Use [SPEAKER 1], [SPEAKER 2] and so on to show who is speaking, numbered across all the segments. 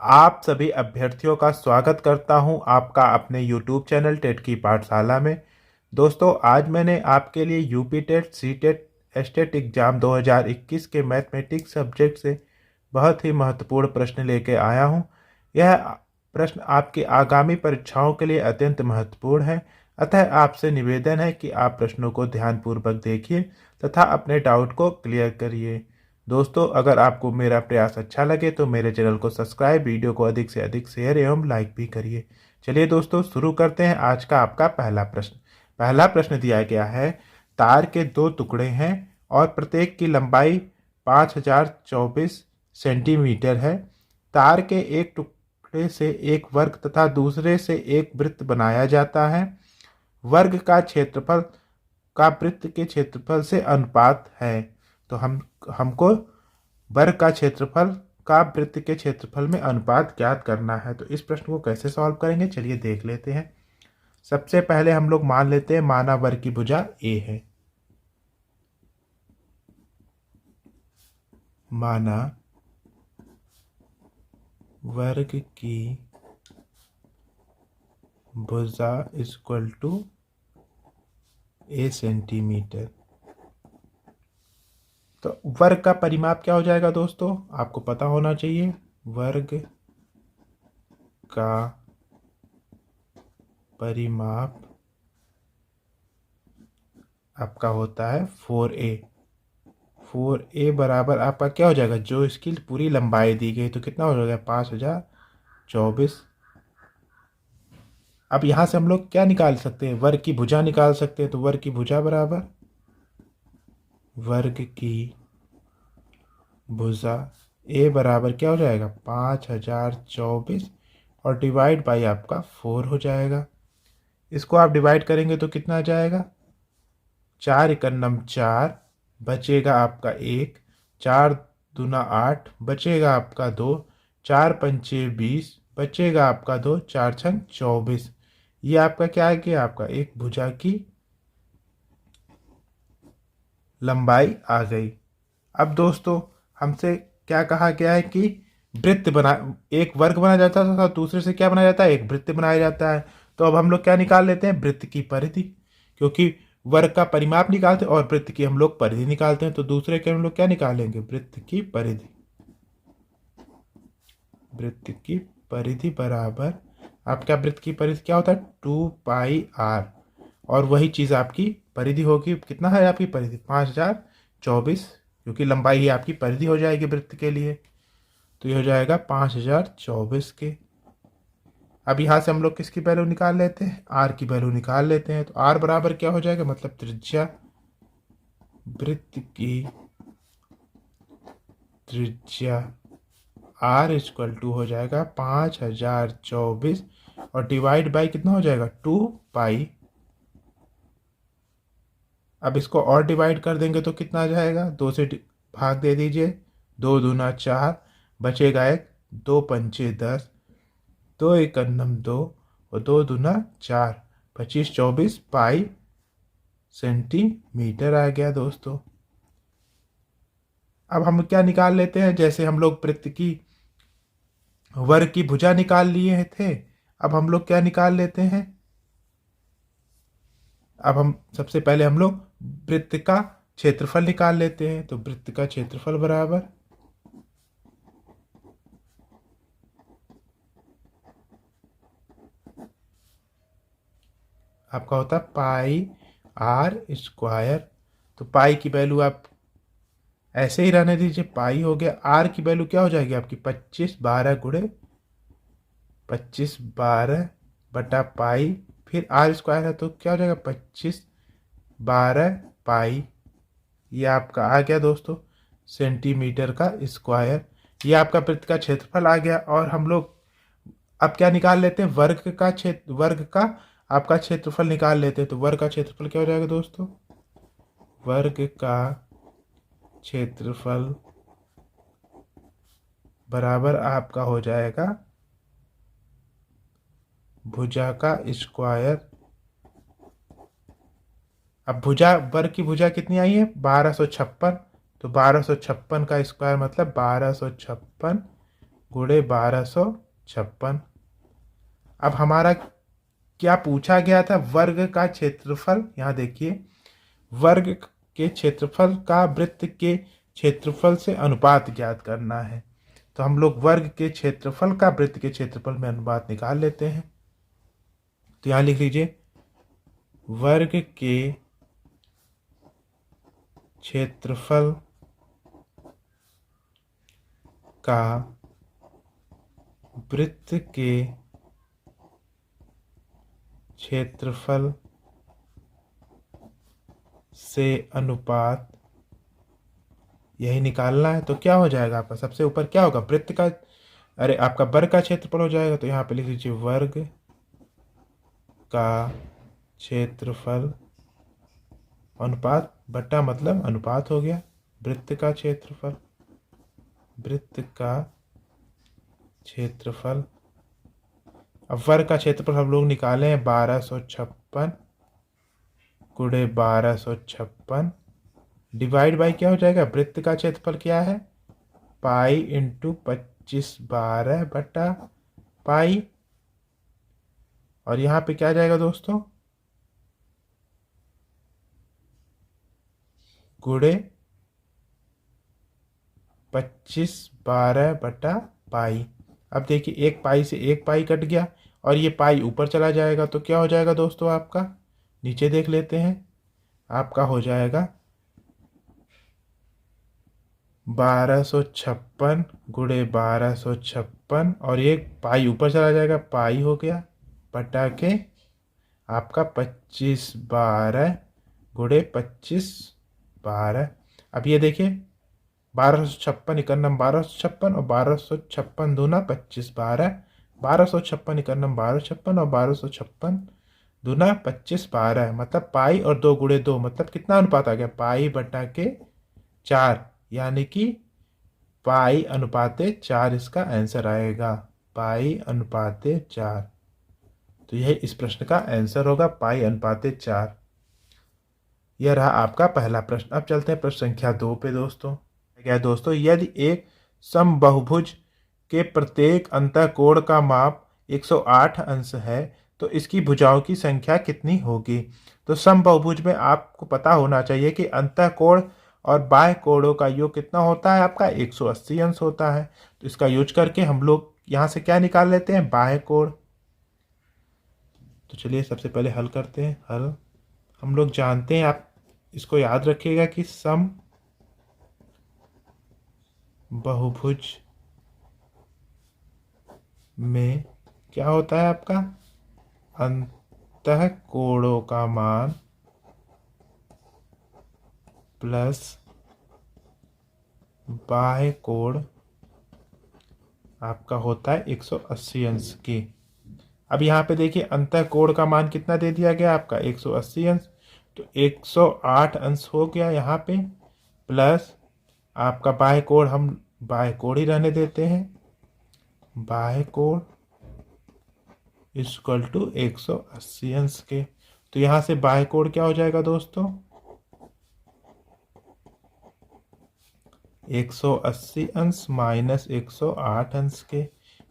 [SPEAKER 1] आप सभी अभ्यर्थियों का स्वागत करता हूं आपका अपने YouTube चैनल टेट की पाठशाला में। दोस्तों, आज मैंने आपके लिए UP TET, C TET, STET exam 2021 के मैथमेटिक्स सब्जेक्ट से बहुत ही महत्वपूर्ण प्रश्न लेके आया हूं। यह प्रश्न आपकी आगामी परीक्षाओं के लिए अत्यंत महत्वपूर्ण है। अतः आपसे निवेदन है कि आप प्रश्नों को ध्यानपूर्वक देखिए तथा अपने डाउट को क्लियर करिए। दोस्तों, अगर आपको मेरा प्रयास अच्छा लगे तो मेरे चैनल को सब्सक्राइब, वीडियो को अधिक से अधिक शेयर एवं लाइक भी करिए। चलिए दोस्तों, शुरू करते हैं आज का आपका पहला प्रश्न। पहला प्रश्न दिया गया है, तार के दो टुकड़े हैं और प्रत्येक की लंबाई 5024 सेंटीमीटर है। तार के एक टुकड़े से एक वर्ग तथा दूसरे से एक वृत्त बनाया जाता है। वर्ग का क्षेत्रफल का वृत्त के क्षेत्रफल से अनुपात है। तो हमको वर्ग का क्षेत्रफल का वृत्त के क्षेत्रफल में अनुपात ज्ञात करना है। तो इस प्रश्न को कैसे सॉल्व करेंगे, चलिए देख लेते हैं। सबसे पहले हम लोग मान लेते हैं माना वर्ग की भुजा ए है। माना वर्ग की भुजा इक्वल टू ए सेंटीमीटर। तो वर्ग का परिमाप क्या हो जाएगा दोस्तों, आपको पता होना चाहिए। वर्ग का परिमाप आपका होता है 4a। 4a बराबर आपका क्या हो जाएगा, जो इसकी पूरी लंबाई दी गई तो कितना हो जाएगा 5024। अब यहाँ से हम लोग क्या निकाल सकते हैं, वर्ग की भुजा निकाल सकते हैं। तो वर्ग की भुजा बराबर वर्ग की भुजा ए बराबर क्या हो जाएगा 5024 और डिवाइड बाई आपका 4 हो जाएगा। इसको आप डिवाइड करेंगे तो कितना आ जाएगा, 4 एकन्नम 4, बचेगा आपका 1, 4 दूना 8, बचेगा आपका 2, 4 पंचे 20, बचेगा आपका 2, 4 छंग 24। ये आपका क्या है कि आपका एक भुजा की लंबाई आ गई। अब दोस्तों, हमसे क्या कहा गया है कि वृत्त बना, एक वर्ग बनाया जाता था, दूसरे से क्या बनाया जाता है, एक वृत्त बनाया जाता है। तो अब हम लोग क्या निकाल लेते हैं, वृत्त की परिधि, क्योंकि वर्ग का परिमाप निकालते हैं और वृत्त की हम लोग परिधि निकालते हैं। तो दूसरे के हम लोग क्या निकालेंगे, वृत्त की परिधि। वृत्त की परिधि बराबर आपका वृत्त की परिधि क्या होता है 2πr, और वही चीज़ आपकी परिधि होगी। कितना है आपकी परिधि 5024, क्योंकि लंबाई ही आपकी परिधि हो जाएगी वृत्त के लिए। तो ये हो जाएगा 5024 के। अब यहाँ से हम लोग किसकी वैल्यू निकाल लेते हैं, आर की वैल्यू निकाल लेते हैं। तो आर बराबर क्या हो जाएगा, मतलब त्रिज्या, वृत्त की त्रिज्या आर इक्वल टू हो जाएगा 5024 और डिवाइड बाई कितना हो जाएगा 2π। अब इसको और डिवाइड कर देंगे तो कितना आ जाएगा, 2 से भाग दे दीजिए, 2 दूना 4, बचेगा 1, 2 पंचे 10, 2 एकन्नम 2 और 2 दूना 4, 25 24 पाई सेंटीमीटर आ गया दोस्तों। अब हम क्या निकाल लेते हैं, जैसे हम लोग वृत्त की वर्ग की भुजा निकाल लिए थे, अब हम लोग क्या निकाल लेते हैं, अब हम सबसे पहले हम लोग वृत्त का क्षेत्रफल निकाल लेते हैं। तो वृत्त का क्षेत्रफल बराबर आपका होता है पाई आर स्क्वायर। तो पाई की वैल्यू आप ऐसे ही रहने दीजिए, पाई हो गया। आर की वैल्यू क्या हो जाएगी आपकी 25 12 गुणे 25 12 बटा पाई, फिर आर स्क्वायर है तो क्या हो जाएगा 25 12 पाई। ये आपका आ गया दोस्तों सेंटीमीटर का स्क्वायर। ये आपका वृत्त का क्षेत्रफल आ गया। और हम लोग अब क्या निकाल लेते हैं, वर्ग का आपका क्षेत्रफल निकाल लेते हैं। तो वर्ग का क्षेत्रफल क्या हो जाएगा दोस्तों, वर्ग का क्षेत्रफल बराबर आपका हो जाएगा भुजा का स्क्वायर। अब भुजा, वर्ग की भुजा कितनी आई है 1256, तो 1256 का स्क्वायर मतलब 1256 गुणे 1256। अब हमारा क्या पूछा गया था? वर्ग का क्षेत्रफल। यहाँ देखिए, वर्ग के क्षेत्रफल का वृत्त के क्षेत्रफल से अनुपात ज्ञात करना है। तो हम लोग वर्ग के क्षेत्रफल का वृत्त के क्षेत्रफल में अनुपात निकाल लेते हैं। तो यहाँ लिख लीजिए, वर्ग के क्षेत्रफल का वृत्त के क्षेत्रफल से अनुपात, यही निकालना है। तो क्या हो जाएगा आपका? सबसे ऊपर क्या होगा? वृत्त का, अरे आपका वर्ग का क्षेत्रफल हो जाएगा। तो यहाँ पे लिख लीजिए, वर्ग का क्षेत्रफल अनुपात बटा, मतलब अनुपात हो गया वृत्त का क्षेत्रफल। वृत्त का क्षेत्रफल, अब वर्ग का क्षेत्रफल हम लोग निकाले हैं 1256 गुणे 1256 डिवाइड बाई क्या हो जाएगा? वृत्त का क्षेत्रफल क्या है? पाई इंटू 25/12 बटा पाई। और यहाँ पे क्या जाएगा दोस्तों? गुणे 25/12 बटा पाई। अब देखिए, एक पाई से एक पाई कट गया और ये पाई ऊपर चला जाएगा। तो क्या हो जाएगा दोस्तों आपका? नीचे देख लेते हैं। आपका हो जाएगा 1256 गुणे 1256 और एक पाई ऊपर चला जाएगा, पाई हो गया बटा के आपका 25/12 गुणे 25/12। अब ये देखिए, 1256 इकन्नम 1256 और 1256 दूना 25/12। 1256 इकन्नम 1256 और 1256 दूना 25/12, मतलब पाई और 2 गुणे 2, मतलब कितना अनुपात आ गया? पाई बटा के 4, यानी कि पाई अनुपाते 4 इसका आंसर आएगा। पाई अनुपाते 4। तो यह इस प्रश्न का आंसर होगा, पाई अनुपाते 4। यह रहा आपका पहला प्रश्न। अब चलते हैं प्रश्न संख्या 2 पे दोस्तों। क्या है दोस्तों? यदि एक समबाहुभुज के प्रत्येक अंतःकोण का माप 108 अंश है तो इसकी भुजाओं की संख्या कितनी होगी? तो समबाहुभुज में आपको पता होना चाहिए कि अंतःकोण और बाह्य कोणों का योग कितना होता है? आपका 180 अंश होता है। तो इसका यूज करके हम लोग यहाँ से क्या निकाल लेते हैं? बाह्य कोण। तो चलिए सबसे पहले हल करते हैं। हल हम लोग जानते हैं, आप इसको याद रखिएगा कि सम बहुभुज में क्या होता है आपका? अंतःकोणों का मान प्लस बाह्य कोण आपका होता है 180 अंश की। अब यहाँ पे देखिए, अंतःकोण का मान कितना दे दिया गया आपका? 180 अंश। तो 108 अंश हो गया यहाँ पे, प्लस आपका बाह्य कोण, हम बाह्य कोण ही रहने देते हैं। बाह्य कोण इक्वल टू 180 अंश के। तो यहाँ से बाह्य कोण क्या हो जाएगा दोस्तों? 180 अंश माइनस 108 अंश के।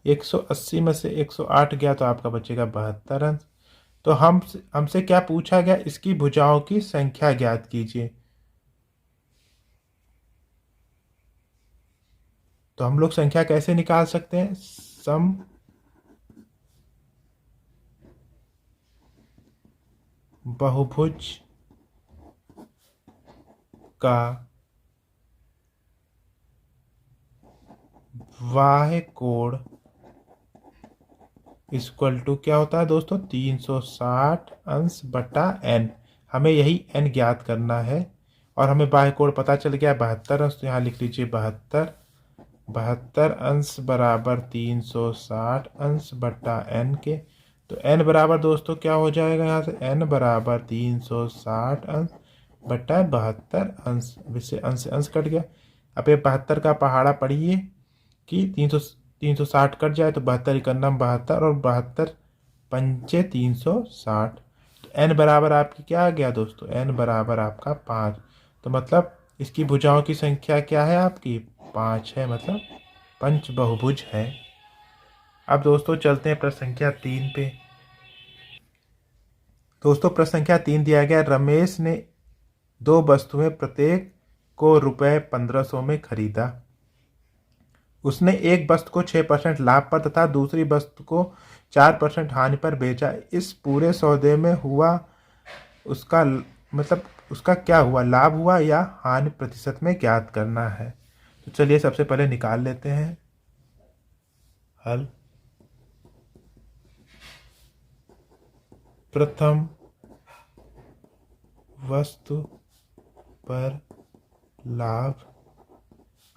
[SPEAKER 1] 180 में से 108 गया तो आपका बचेगा 72 अंश। तो हमसे क्या पूछा गया? इसकी भुजाओं की संख्या ज्ञात कीजिए। तो हम लोग संख्या कैसे निकाल सकते हैं? सम बहुभुज का बाह्य कोण इक्वल टू क्या होता है दोस्तों? 360 अंश बटा n। हमें यही n ज्ञात करना है और हमें बाह्य कोण पता चल गया 72 अंश। तो यहाँ लिख लीजिए 72 अंश बराबर 360 अंश बटा n के। तो n बराबर दोस्तों क्या हो जाएगा? यहाँ से n बराबर 360 अंश बटा 72 अंश। इससे अंश से अंश कट गया। अब ये 72 का पहाड़ा पढ़िए कि 360 कट जाए तो 72 इकन्नम 72 और 72 पंचे 360। तो n बराबर आपकी क्या आ गया दोस्तों? n बराबर आपका 5। तो मतलब इसकी भुजाओं की संख्या क्या है आपकी? 5 है। मतलब पंचबहुभुज है। अब दोस्तों चलते हैं प्रश्न संख्या 3 पे। दोस्तों प्रश्न संख्या 3 दिया गया, रमेश ने 2 वस्तुएं प्रत्येक को रुपए 1500 में खरीदा। उसने एक वस्तु को 6% लाभ पर तथा दूसरी वस्तु को 4% हानि पर बेचा। इस पूरे सौदे में हुआ उसका उसका क्या हुआ, लाभ हुआ या हानि प्रतिशत में ज्ञात करना है। तो चलिए सबसे पहले निकाल लेते हैं हल। प्रथम वस्तु पर लाभ,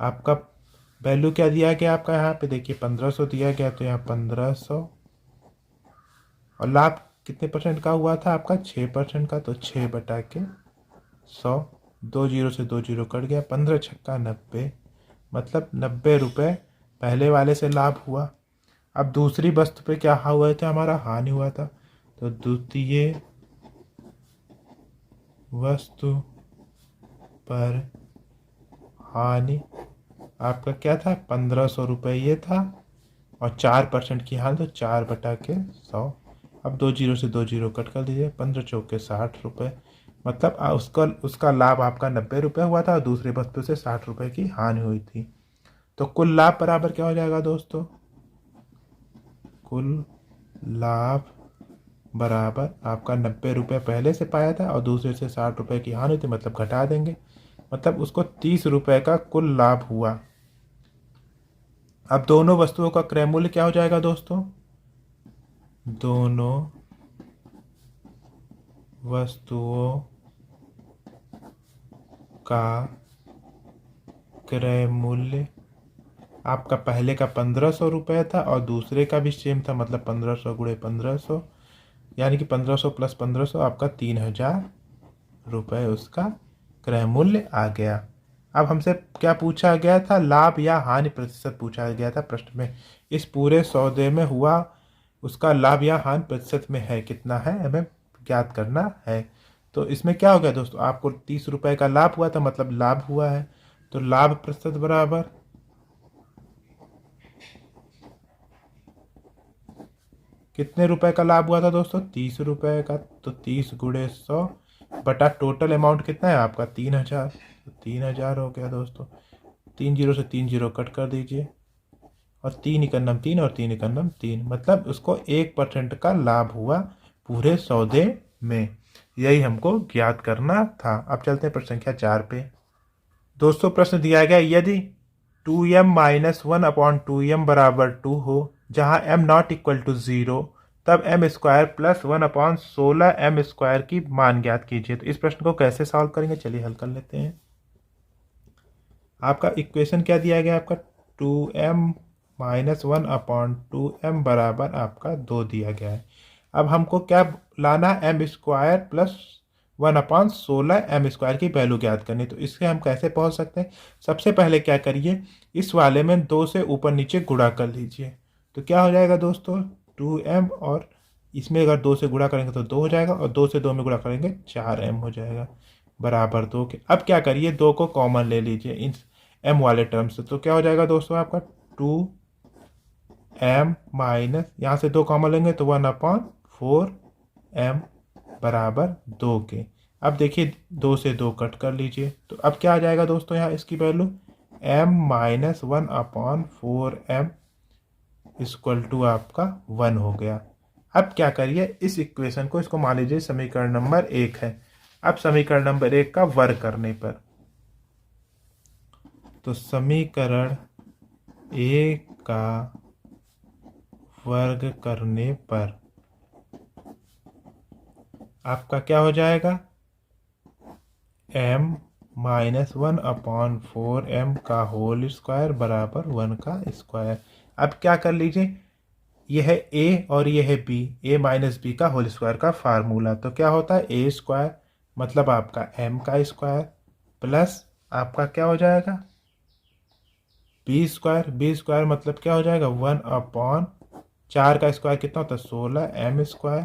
[SPEAKER 1] आपका वैल्यू क्या दिया गया, आपका यहाँ पे देखिए 1500 दिया गया, तो यहाँ 1500, और लाभ कितने परसेंट का हुआ था आपका, 6% का, तो 6/100, 2 जीरो से 2 जीरो कट गया, 15 छक्का 90, मतलब 90 रुपये पहले वाले से लाभ हुआ। अब दूसरी वस्तु पे क्या हुआ था, हमारा हानि हुआ था, तो द्वितीय वस्तु पर हानि आपका क्या था, 1500 रुपये ये था, और 4% की हानि, तो 4/100। अब 2 जीरो से 2 जीरो कट कर दीजिए, 15 चौके 60 रुपये, मतलब उसका लाभ आपका 90 रुपये हुआ था और दूसरी वस्तु से 60 रुपये की हानि हुई थी। तो कुल लाभ बराबर क्या हो जाएगा दोस्तों, कुल लाभ बराबर आपका 90 रुपये पहले से पाया था और दूसरे से 60 रुपये की हानि थी, मतलब घटा देंगे, मतलब उसको 30 रुपये का कुल लाभ हुआ। अब दोनों वस्तुओं का क्रय मूल्य क्या हो जाएगा दोस्तों, दोनों वस्तुओं का क्रय मूल्य आपका पहले का 1500 रुपये था और दूसरे का भी सेम था, मतलब 1500 गुणे 1500, यानी कि 1500 प्लस 1500 आपका 3000 रुपये उसका क्रय मूल्य आ गया। अब हमसे क्या पूछा गया था, लाभ या हानि प्रतिशत पूछा गया था प्रश्न में। इस पूरे सौदे में हुआ उसका लाभ या हानि प्रतिशत में है कितना है, हमें ज्ञात करना है। तो इसमें क्या हो गया दोस्तों, आपको 30 रुपये का लाभ हुआ था, मतलब लाभ हुआ है, तो लाभ प्रतिशत बराबर कितने रुपए का लाभ हुआ था दोस्तों, 30 रुपये का, तो 30 गुणे 100 बटा टोटल अमाउंट कितना है आपका 3000, तो 3000 हो गया दोस्तों। 3 जीरो से 3 जीरो कट कर दीजिए, और 3 इकन्नम 3 और 3 इकन्नम 3, मतलब उसको 1% का लाभ हुआ पूरे सौदे में। यही हमको ज्ञात करना था। अब चलते हैं प्रश्न संख्या 4 पे। दोस्तों प्रश्न दिया गया, यदि 2m माइनस 1/2m बराबर 2 हो, जहाँ m नॉट इक्वल टू 0, तब m स्क्वायर प्लस 1/16m² की मान ज्ञात कीजिए। तो इस प्रश्न को कैसे सॉल्व करेंगे, चलिए हल कर लेते हैं। आपका इक्वेशन क्या दिया गया, आपका 2m माइनस 1/2m बराबर आपका 2 दिया गया है। अब हमको क्या लाना है, m स्क्वायर प्लस 1/16m² की वैल्यू ज्ञात करनी। तो इससे हम कैसे पहुंच सकते हैं, सबसे पहले क्या करिए, इस वाले में 2 से ऊपर नीचे गुणा कर लीजिए। तो क्या हो जाएगा दोस्तों, 2m, और इसमें अगर 2 से गुणा करेंगे तो 2 हो जाएगा, और 2 से 2 में गुणा करेंगे 4m हो जाएगा, बराबर 2 के। अब क्या करिए, 2 को कॉमन ले लीजिए इन m वाले टर्म से। तो क्या हो जाएगा दोस्तों आपका 2m माइनस, यहाँ से 2 कॉमन लेंगे तो 1/4m बराबर 2 के। अब देखिए 2 से 2 कट कर लीजिए, तो अब क्या आ जाएगा दोस्तों, यहाँ इसकी value m minus 1/4m equal to आपका 1 हो गया। अब क्या करिए, इस इक्वेशन को, इसको मान लीजिए समीकरण नंबर 1 है। अब समीकरण नंबर 1 का वर्ग करने पर, तो समीकरण 1 का वर्ग करने पर आपका क्या हो जाएगा, m माइनस 1/4m का होल स्क्वायर बराबर 1 का स्क्वायर। अब क्या कर लीजिए, यह है a और यह है b, a माइनस बी का होल स्क्वायर का फार्मूला। तो क्या होता है, a स्क्वायर मतलब आपका m का स्क्वायर, प्लस आपका क्या हो जाएगा b स्क्वायर, b स्क्वायर मतलब क्या हो जाएगा 1/4 का स्क्वायर कितना होता है 16m²,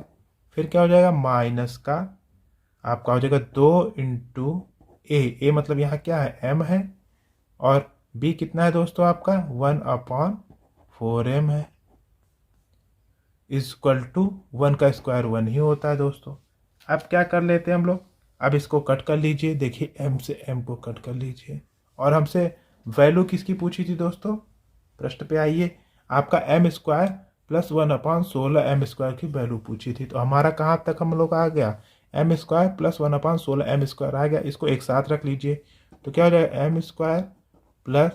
[SPEAKER 1] फिर क्या हो जाएगा माइनस का आपका हो जाएगा 2 इंटू ए, मतलब यहाँ क्या है m है, और बी कितना है दोस्तों आपका 1/4m है, इक्वल टू 1 का स्क्वायर 1 ही होता है दोस्तों। अब क्या कर लेते हैं हम लोग, अब इसको कट कर लीजिए, देखिए m से m को कट कर लीजिए। और हमसे वैल्यू किसकी पूछी थी दोस्तों, प्रश्न पे आइए, आपका m स्क्वायर प्लस 1/16m² की वैल्यू पूछी थी। तो हमारा कहाँ तक हम लोग आ गया, m स्क्वायर प्लस 1/16m² आ गया। इसको एक साथ रख लीजिए तो क्या हो जाएगा, m स्क्वायर प्लस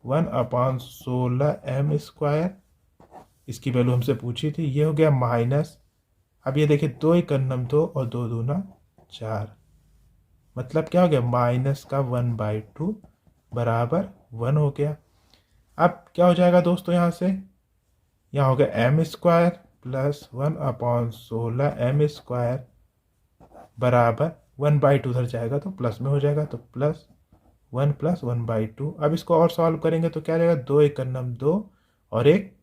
[SPEAKER 1] 1/16m², इसकी वैल्यू हमसे पूछी थी, ये हो गया माइनस। अब ये देखिए 2 1 2 और 2 दूना 4, मतलब क्या हो गया माइनस का 1/2 बराबर 1 हो गया। अब क्या हो जाएगा दोस्तों, यहाँ से यहाँ हो गया m स्क्वायर प्लस 1/16m² बराबर 1/2 उधर जाएगा तो प्लस में हो जाएगा, तो प्लस 1 प्लस 1/2। अब इसको और सॉल्व करेंगे तो क्या जाएगा, 2 1 2 और एक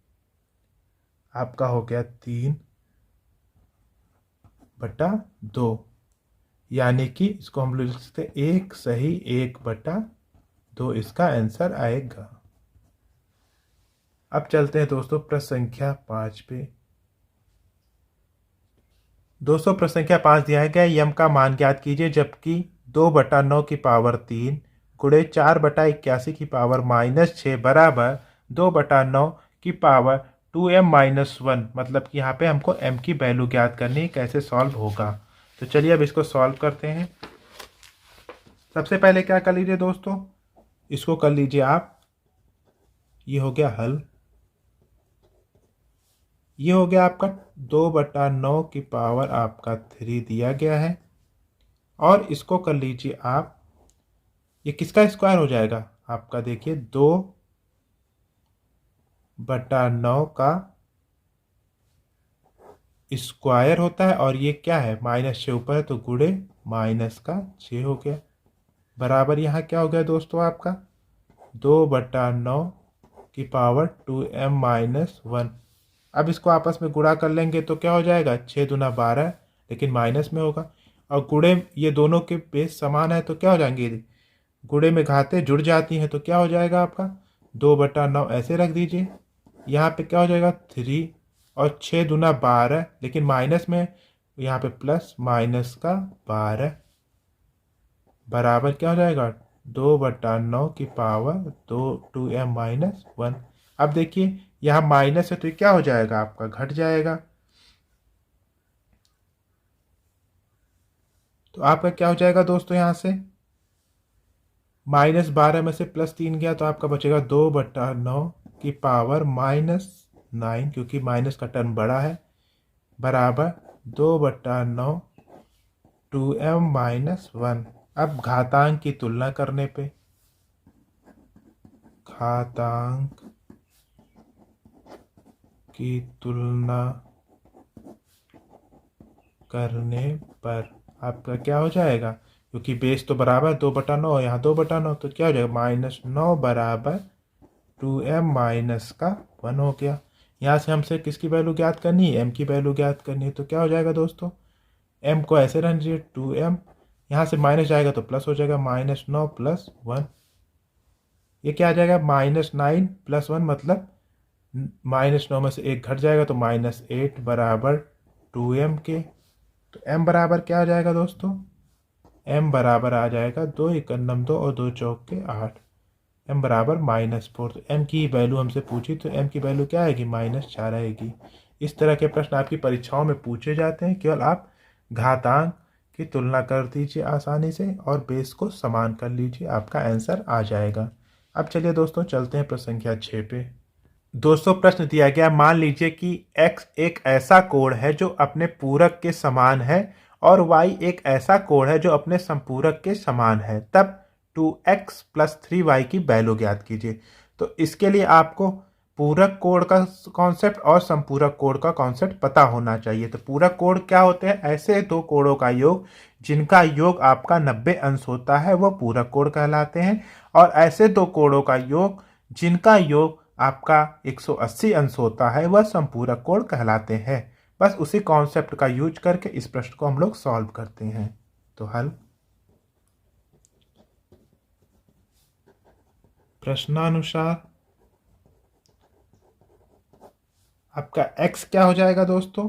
[SPEAKER 1] आपका हो गया 3/2, यानी कि इसको हम लोग लिख सकते हैं 1 सही 1/2 इसका आंसर आएगा। अब चलते हैं दोस्तों प्रश्न संख्या 5 पे। दोस्तों प्रश्न संख्या 5 दिया है, यम का मान ज्ञात कीजिए जबकि 2/9 की पावर 3 गुणे 4/81 की पावर -6 बराबर 2/9 की पावर 2m-1, मतलब कि यहाँ पे हमको m की वैल्यू ज्ञात करनी है, कैसे सॉल्व होगा। तो चलिए अब इसको सॉल्व करते हैं। सबसे पहले क्या कर लीजिए दोस्तों, इसको कर लीजिए आप, ये हो गया हल, ये हो गया आपका 2/9 की पावर आपका 3 दिया गया है। और इसको कर लीजिए आप, ये किसका स्क्वायर हो जाएगा आपका, देखिए 2/9 का स्क्वायर होता है, और ये क्या है -6 ऊपर है तो गुणे -6 हो गया, बराबर यहाँ क्या हो गया दोस्तों आपका 2/9 की पावर 2m-1। अब इसको आपस में गुणा कर लेंगे तो क्या हो जाएगा, 6 दूना 12, लेकिन माइनस में होगा, और गुणे ये दोनों के बेस समान है तो क्या हो जाएंगे, गुणे में घातें जुड़ जाती हैं तो क्या हो जाएगा आपका 2/9 ऐसे रख दीजिए, यहाँ पे क्या हो जाएगा 3, और 6 दूना 12, लेकिन माइनस में, यहाँ पे प्लस -12 बराबर क्या हो जाएगा 2/9 की पावर 2m-1। अब देखिए यहाँ माइनस है तो ये क्या हो जाएगा आपका घट जाएगा, तो आपका क्या हो जाएगा दोस्तों, यहाँ से -12 में से +3 गया तो आपका बचेगा 2/9 की पावर -9, क्योंकि माइनस का टर्म बड़ा है, बराबर 2/9 2m-1। अब घातांक की तुलना करने पे, घातांक की तुलना करने पर आपका क्या हो जाएगा, क्योंकि बेस तो बराबर 2/9, यहाँ 2/9 तो क्या हो जाएगा -9 बराबर 2m-1 हो गया। यहाँ से हमसे किसकी वैल्यू ज्ञात करनी है, m की वैल्यू ज्ञात करनी है, तो क्या हो जाएगा दोस्तों, m को ऐसे रख दीजिए 2m, यहाँ से माइनस जाएगा तो प्लस हो जाएगा -9 + 1, ये क्या आ जाएगा -9 + 1, मतलब -9 में से एक घट जाएगा तो -8 बराबर 2m के। तो m बराबर क्या आ जाएगा दोस्तों, m बराबर आ जाएगा 2 1 2 और 2 चौक के 8, m बराबर -4। तो m की वैल्यू हमसे पूछी तो m की वैल्यू क्या आएगी -4 आएगी। इस तरह के प्रश्न आपकी परीक्षाओं में पूछे जाते हैं, केवल आप घातांक की तुलना कर दीजिए आसानी से और बेस को समान कर लीजिए, आपका आंसर आ जाएगा। अब चलिए दोस्तों चलते हैं प्रश्न संख्या 6 पे। दोस्तों प्रश्न दिया गया, मान लीजिए कि x एक ऐसा कोण है जो अपने पूरक के समान है और y एक ऐसा कोण है जो अपने संपूरक के समान है, तब 2x + 3y की वैल्यू ज्ञात कीजिए। तो इसके लिए आपको पूरक कोण का कॉन्सेप्ट और संपूरक कोण का कॉन्सेप्ट पता होना चाहिए। तो पूरक कोण क्या होते हैं, ऐसे दो कोणों का योग जिनका योग आपका 90 अंश होता है वह पूरक कोण कहलाते हैं, और ऐसे दो कोणों का योग जिनका योग आपका 180 अंश होता है वह संपूरक कोण कहलाते हैं। बस उसी कॉन्सेप्ट का यूज करके इस प्रश्न को हम लोग सॉल्व करते हैं। तो हल, प्रश्नानुसार आपका x क्या हो जाएगा दोस्तों?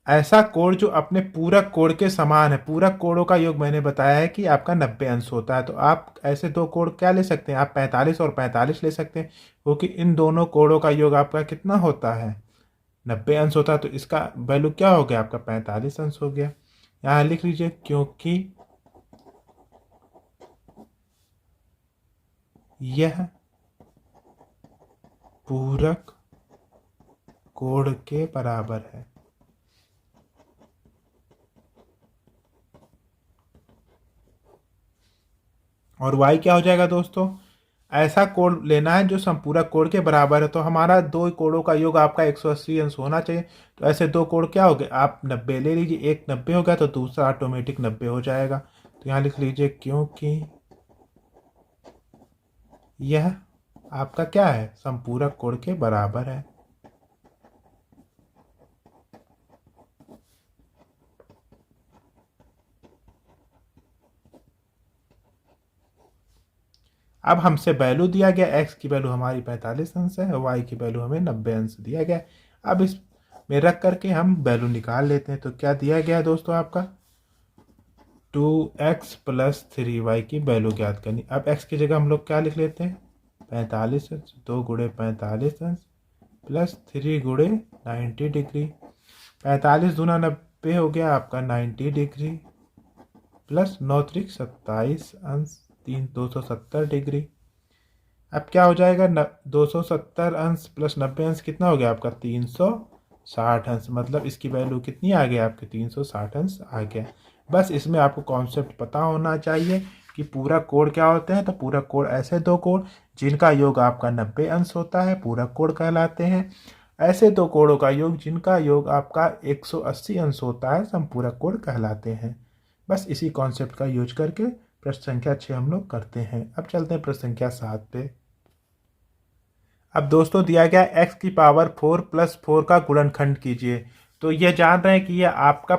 [SPEAKER 1] ऐसा कोण जो अपने पूरक कोण के समान है। पूरक कोणों का योग मैंने बताया है कि आपका 90 अंश होता है। तो आप ऐसे दो कोण क्या ले सकते हैं? आप 45 और 45 ले सकते हैं, क्योंकि इन दोनों कोणों का योग आपका कितना होता है? 90 अंश होता है। तो इसका वैल्यू क्या हो गया आपका? 45 अंश हो गया। यहाँ लिख लीजिए, क्योंकि यह पूरक कोण के बराबर है। और y क्या हो जाएगा दोस्तों? ऐसा कोण लेना है जो संपूरक कोण के बराबर है। तो हमारा दो कोणों का योग आपका 180 अंश होना चाहिए। तो ऐसे दो कोण क्या हो गए? आप 90 ले लीजिए, एक 90 हो गया तो दूसरा ऑटोमेटिक 90 हो जाएगा। तो यहाँ लिख लीजिए, क्योंकि यह आपका क्या है? संपूरक कोण के बराबर है। अब हमसे वैल्यू दिया गया, x की वैल्यू हमारी 45 अंश है और y की वैल्यू हमें 90 अंश दिया गया। अब इस में रख करके हम वैल्यू निकाल लेते हैं। तो क्या दिया गया है दोस्तों आपका? 2x प्लस 3y की वैल्यू ज्ञात करनी। अब x की जगह हम लोग क्या लिख लेते हैं? 45 अंश, 2 गुणे 45 अंश प्लस 3 गुणे 90 डिग्री। 45 दूना 90 हो गया आपका 90 डिग्री, प्लस 9 त्रिक 27 अंश 270 डिग्री। अब क्या हो जाएगा? 270 अंश प्लस 90 अंश कितना हो गया आपका? 360 अंश। मतलब इसकी वैल्यू कितनी आ गई आपकी? 360 अंश आ गया। बस इसमें आपको कॉन्सेप्ट पता होना चाहिए कि पूरक कोण क्या होते हैं। तो पूरक कोण ऐसे दो कोण जिनका योग आपका 90 अंश होता है, पूरक कोण कहलाते हैं। ऐसे दो कोणों का योग जिनका योग आपका 180 अंश होता है, समपूरक कोण कहलाते हैं। बस इसी कॉन्सेप्ट का यूज करके प्रश्न संख्या 6 हम लोग करते हैं। अब चलते हैं प्रश्न संख्या 7 पे। अब दोस्तों दिया गया x की पावर 4 प्लस 4 का गुणनखंड कीजिए। तो ये जान रहे हैं कि ये आपका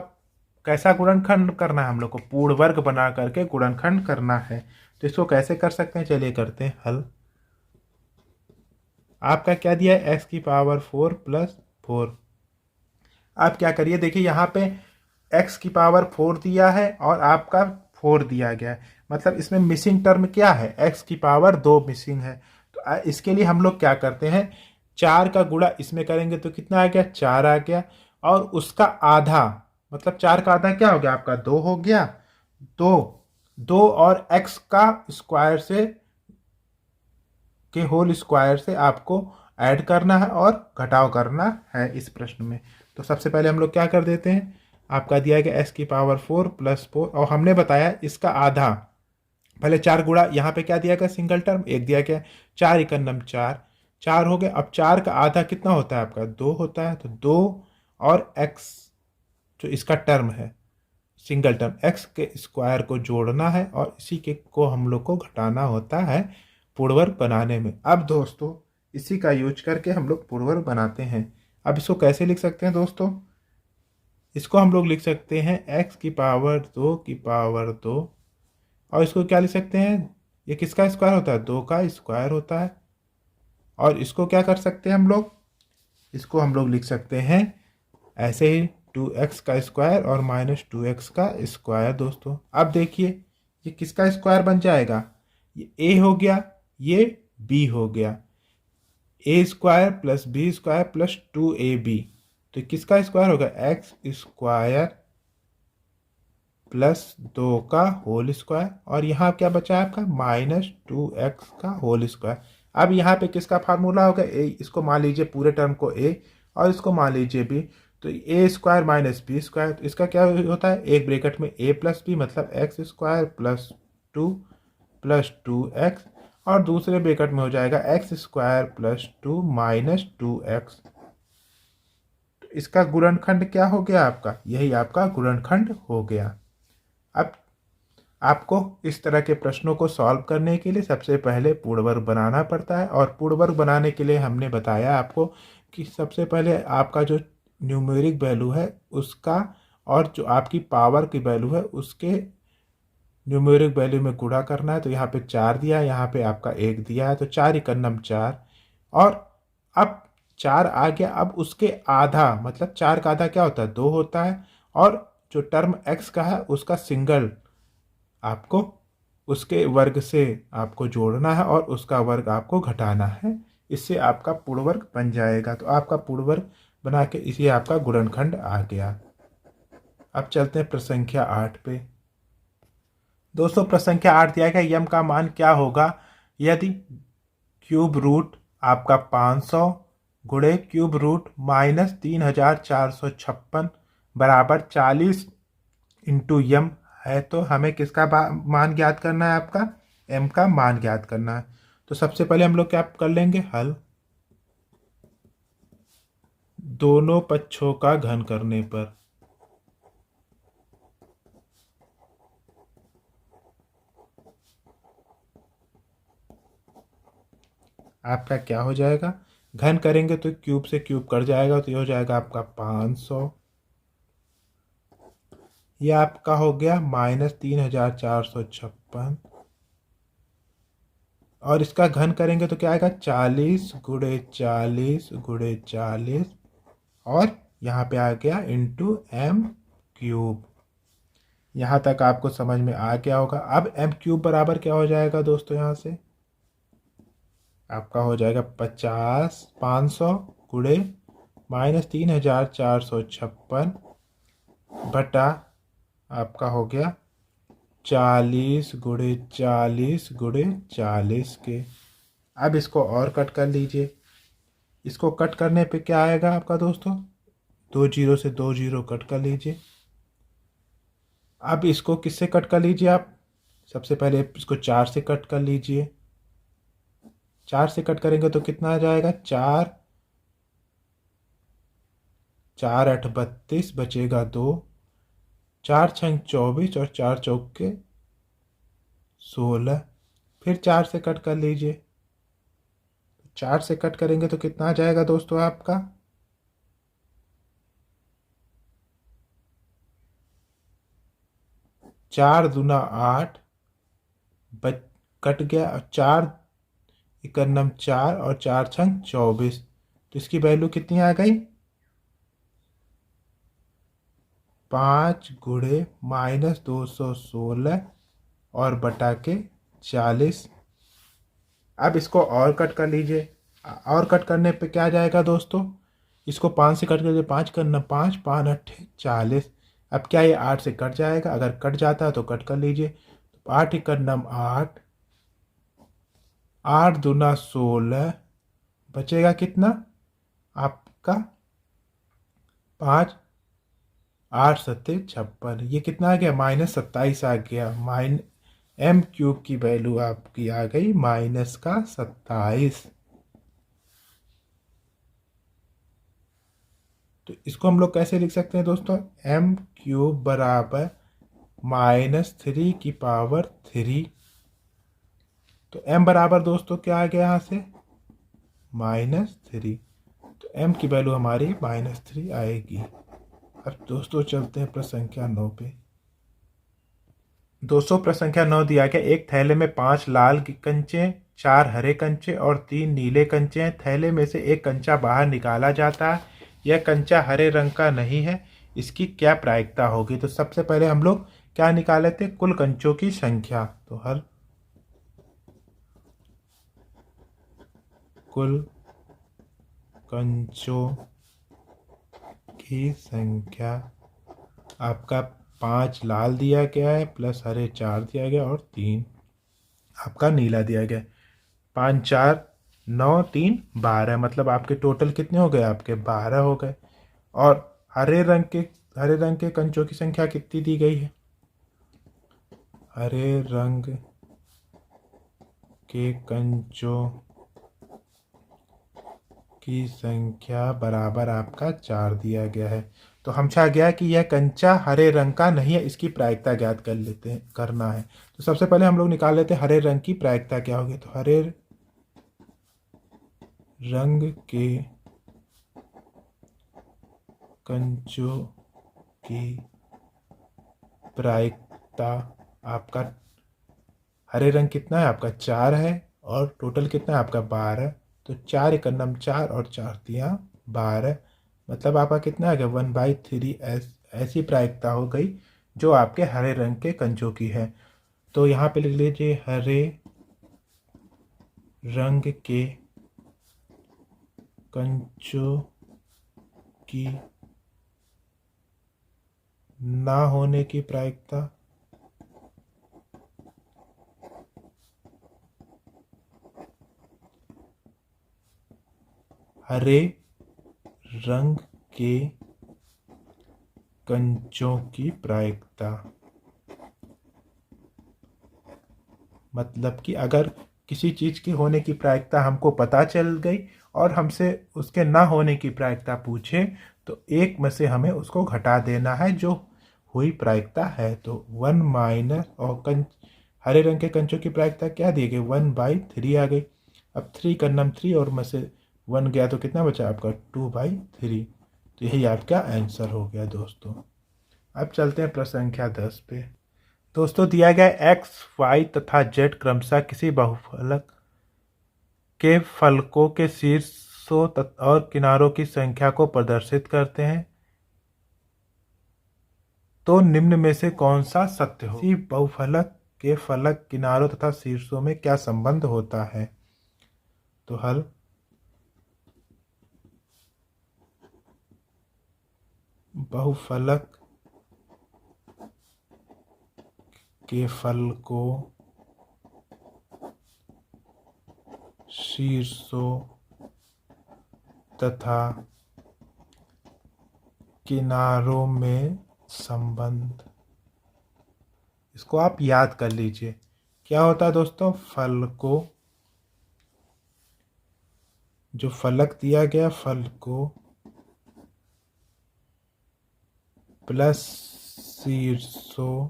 [SPEAKER 1] कैसा गुणनखंड करना है? हम लोग को पूर्ण वर्ग बना करके गुणनखंड करना है। तो इसको कैसे कर सकते हैं? चलिए करते हैं हल। आपका क्या दिया है? x की पावर 4 प्लस 4। आप क्या करिए, देखिए यहाँ पे x की पावर 4 दिया है और आपका 4 दिया गया है। मतलब इसमें मिसिंग टर्म क्या है? x की पावर 2 मिसिंग है। तो इसके लिए हम लोग क्या करते हैं? 4 का गुणा इसमें करेंगे तो कितना आ गया? 4 आ गया। और उसका आधा, मतलब 4 का आधा क्या हो गया आपका? 2 हो गया। 2 और x का स्क्वायर से के होल स्क्वायर से आपको ऐड करना है और घटाव करना है इस प्रश्न में। तो सबसे पहले हम लोग क्या कर देते हैं? आपका दिया गया x की पावर 4 प्लस 4 और हमने बताया इसका आधा। पहले 4 गुणा, यहाँ पे क्या दिया गया? सिंगल टर्म 1 दिया गया। 4 एकम 4, 4 हो गया। अब 4 का आधा कितना होता है आपका? 2 होता है। तो 2 और x जो इसका टर्म है, सिंगल टर्म, x के स्क्वायर को जोड़ना है और इसी के को हम लोग को घटाना होता है पूर्णवर्ग बनाने में। अब दोस्तों इसी का यूज करके हम लोग पूर्णवर्ग बनाते हैं। अब इसको कैसे लिख सकते हैं दोस्तों? इसको हम लोग लिख सकते हैं x की पावर 2 की पावर 2। और इसको क्या लिख सकते हैं? ये किसका स्क्वायर होता है? 2 का स्क्वायर होता है। और इसको क्या कर सकते हैं हम लोग? इसको हम लोग लिख सकते हैं ऐसे ही 2x का स्क्वायर और माइनस 2x का स्क्वायर। दोस्तों अब देखिए ये किसका स्क्वायर बन जाएगा? ये a हो गया, ये b हो गया। a square plus b square plus 2ab। तो किसका स्क्वायर होगा? x स्क्वायर प्लस 2 का होल स्क्वायर। और यहाँ क्या बचा है आपका? माइनस 2x का होल स्क्वायर। अब यहाँ पे किसका फार्मूला होगा? a, इसको मान लीजिए पूरे टर्म को a और इसको मान लीजिए b। तो a square minus B square, तो इसका क्या होता है? एक ब्रैकेट में a प्लस बी, मतलब x square plus 2 plus 2x और दूसरे ब्रैकेट में हो जाएगा x square plus 2 minus 2x। तो इसका गुणनखंड क्या हो गया आपका? यही आपका गुणनखंड हो गया। अब आपको इस तरह के प्रश्नों को सॉल्व करने के लिए सबसे पहले पूर्णवर्ग बनाना पड़ता है। और पूर्णवर्ग बनाने के लिए हमने बताया आपको कि सबसे पहले आपका जो न्यूमेरिक वैल्यू है उसका और जो आपकी पावर की वैल्यू है उसके न्यूमेरिक वैल्यू में गुणा करना है, तो यहाँ पे 4 दिया है, यहाँ पे आपका 1 दिया है, तो 4 एकम 4। और अब 4 आ गया, अब उसके आधा, मतलब 4 का आधा क्या होता है, 2 होता है। और जो टर्म x का है उसका सिंगल आपको उसके वर्ग से आपको जोड़ना है और उसका वर्ग आपको घटाना है। इससे आपका पूर्ण वर्ग बन जाएगा। तो आपका पूर्ण वर्ग बना के इसी आपका गुणनखंड आ गया। अब चलते हैं प्रसंख्या 8 पे। दोस्तों प्रसंख्या 8 दिया गया, यम का मान क्या होगा यदि क्यूब रूट आपका 500 गुणे क्यूब रूट माइनस 3456 बराबर 40 इंटू यम है। तो हमें किसका मान ज्ञात करना है, आपका एम का मान ज्ञात करना है। तो सबसे पहले हम लोग क्या कर लेंगे, हल दोनों पक्षों का घन करने पर आपका क्या हो जाएगा, घन करेंगे तो क्यूब से क्यूब कट जाएगा, तो ये हो जाएगा आपका 500। ये आपका हो गया -3456। और इसका घन करेंगे तो क्या आएगा, 40 गुणे 40 गुणे 40। और यहाँ पे आ गया इंटू एम क्यूब। यहाँ तक आपको समझ में आ गया होगा। अब एम क्यूब बराबर क्या हो जाएगा दोस्तों, यहाँ से आपका हो जाएगा 500 गुणे -3456 बटा आपका हो गया 40 गुणे 40 गुणे 40 के। अब इसको और कट कर लीजिए। इसको कट करने पे क्या आएगा आपका दोस्तों, 2 जीरो से 2 जीरो कट कर लीजिए। अब इसको किससे कट कर लीजिए आप, सबसे पहले इसको 4 से कट कर लीजिए। 4 से कट करेंगे तो कितना आ जाएगा, 4 4 8 32 बचेगा 2, 4 छंग 24 और 4 चौक के 16। फिर 4 से कट कर लीजिए। 4 से कट करेंगे तो कितना आ जाएगा दोस्तों आपका, 4 दूना 8 बच कट गया, और 4 इकन्नम 4 और 4 छंग 24। तो इसकी वैल्यू कितनी आ गई, 5 गुणे -216 और बटा के 40। अब इसको और कट कर लीजिए। और कट करने पे क्या आ जाएगा दोस्तों, इसको 5 से कट कर, 5 करना 5 5 8 40। अब क्या ये 8 से कट जाएगा, अगर कट जाता है तो कट कर लीजिए। 8 इकन्नम 8, 8 दूना 16, बचेगा कितना आपका 5, 8 सत्ते 56। ये कितना आ गया, -27 आ गया। एम क्यूब की वैल्यू आपकी आ गई -27। तो इसको हम लोग कैसे लिख सकते हैं दोस्तों, एम क्यूब बराबर -3 की पावर 3। तो एम बराबर दोस्तों क्या आ गया यहाँ से, -3। तो एम की वैल्यू हमारी -3 आएगी। अब दोस्तों चलते हैं प्रश्न संख्या 9 पे। दोस्तों प्रश्न संख्या 9 दिया गया, एक थैले में 5 लाल कंचे, 4 हरे कंचे और 3 नीले कंचे हैं। थैले में से एक कंचा बाहर निकाला जाता है, यह कंचा हरे रंग का नहीं है, इसकी क्या प्रायिकता होगी। तो सबसे पहले हम लोग क्या निकाले थे, कुल कंचों की संख्या। तो हर कुल कंचों की संख्या आपका 5 लाल दिया गया है, प्लस हरे 4 दिया गया और 3 आपका नीला दिया गया। 5 4 9 3 12, मतलब आपके टोटल कितने हो गए, आपके 12 हो गए। और हरे रंग के कंचों की संख्या कितनी दी गई है, हरे रंग के कंचों की संख्या बराबर आपका 4 दिया गया है। तो हमसे गया कि यह कंचा हरे रंग का नहीं है, इसकी प्रायिकता ज्ञात कर लेते हैं, करना है। तो सबसे पहले हम लोग निकाल लेते हैं हरे रंग की प्रायिकता क्या होगी। तो हरे रंग के कंचों की प्रायिकता आपका हरे रंग कितना है आपका 4 है और टोटल कितना है आपका 12। तो 4 एक नम 4 और 4 तियाँ 12, मतलब आपका कितना आ गया 1/3। ऐसी प्रायिकता हो गई जो आपके हरे रंग के कंचों की है। तो यहाँ पे लिख लीजिए हरे रंग के कंचों की ना होने की प्रायिकता हरे रंग के कंचों की प्रायिकता, मतलब कि अगर किसी चीज़ के होने की प्रायिकता हमको पता चल गई और हमसे उसके ना होने की प्रायिकता पूछे तो एक में से हमें उसको घटा देना है जो हुई प्रायिकता है। तो 1 माइनस और हरे रंग के कंचों की प्रायिकता क्या दी गई 1/3 आ गई। अब 3 का नम 3 और में से 1 गया तो कितना बचा आपका 2/3। तो यही आपका आंसर हो गया दोस्तों। अब चलते हैं प्रश्न संख्या 10 पे। दोस्तों दिया गया x, y तथा z क्रमशः किसी बहुफलक के फलकों के शीर्षों और किनारों की संख्या को प्रदर्शित करते हैं, तो निम्न में से कौन सा सत्य हो। किसी बहुफलक के फलक, किनारों तथा शीर्षों में क्या संबंध होता है। तो हल बहुफलक के फलकों, शीर्षों तथा किनारों में संबंध, इसको आप याद कर लीजिए। क्या होता है दोस्तों, फलकों, जो फलक दिया गया फलकों प्लस शीर्षों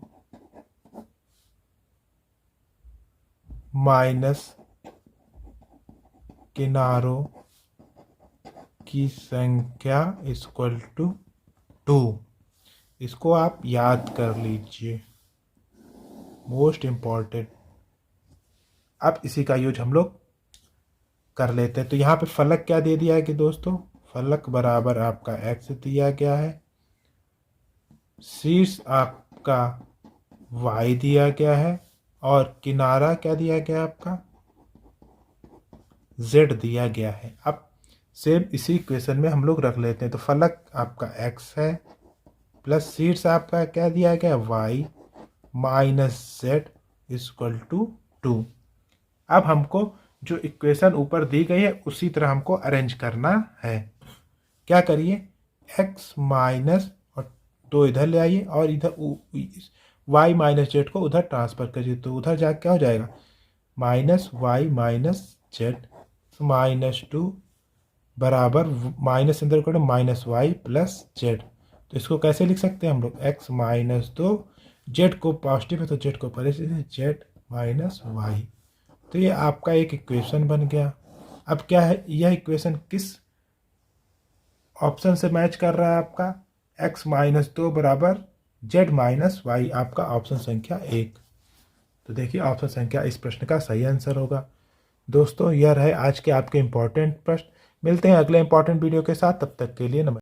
[SPEAKER 1] माइनस किनारों की संख्या इक्वल टू 2। इसको आप याद कर लीजिए, मोस्ट इम्पॉर्टेंट। अब इसी का यूज हम लोग कर लेते हैं। तो यहाँ पे फलक क्या दे दिया है कि दोस्तों, फलक बराबर आपका x दिया गया है, शीर्ष आपका y दिया गया है और किनारा क्या दिया गया है आपका z दिया गया है। अब सेम इसी इक्वेशन में हम लोग रख लेते हैं। तो फलक आपका x है प्लस शीर्ष आपका क्या दिया गया y minus z equal to 2। अब हमको जो इक्वेशन ऊपर दी गई है उसी तरह हमको अरेंज करना है। क्या करिए, x माइनस और 2 इधर ले आइए और इधर y माइनस जेड को उधर ट्रांसफर करिए। तो उधर जा क्या हो जाएगा minus Y minus Z minus 2 बराबर माइनस अंदर करो माइनस वाई प्लस जेड। तो इसको कैसे लिख सकते हैं हम लोग, x माइनस 2, जेड को पॉजिटिव है तो जेड को पहले से जेड माइनस वाई। तो ये आपका एक इक्वेशन बन गया। अब क्या है, यह इक्वेशन किस ऑप्शन से मैच कर रहा है आपका, x माइनस 2 बराबर जेड माइनस वाई, आपका ऑप्शन संख्या 1। तो देखिए ऑप्शन संख्या इस प्रश्न का सही आंसर होगा। दोस्तों यह रहे आज के आपके इंपॉर्टेंट प्रश्न। मिलते हैं अगले इंपॉर्टेंट वीडियो के साथ, तब तक के लिए नमस्कार।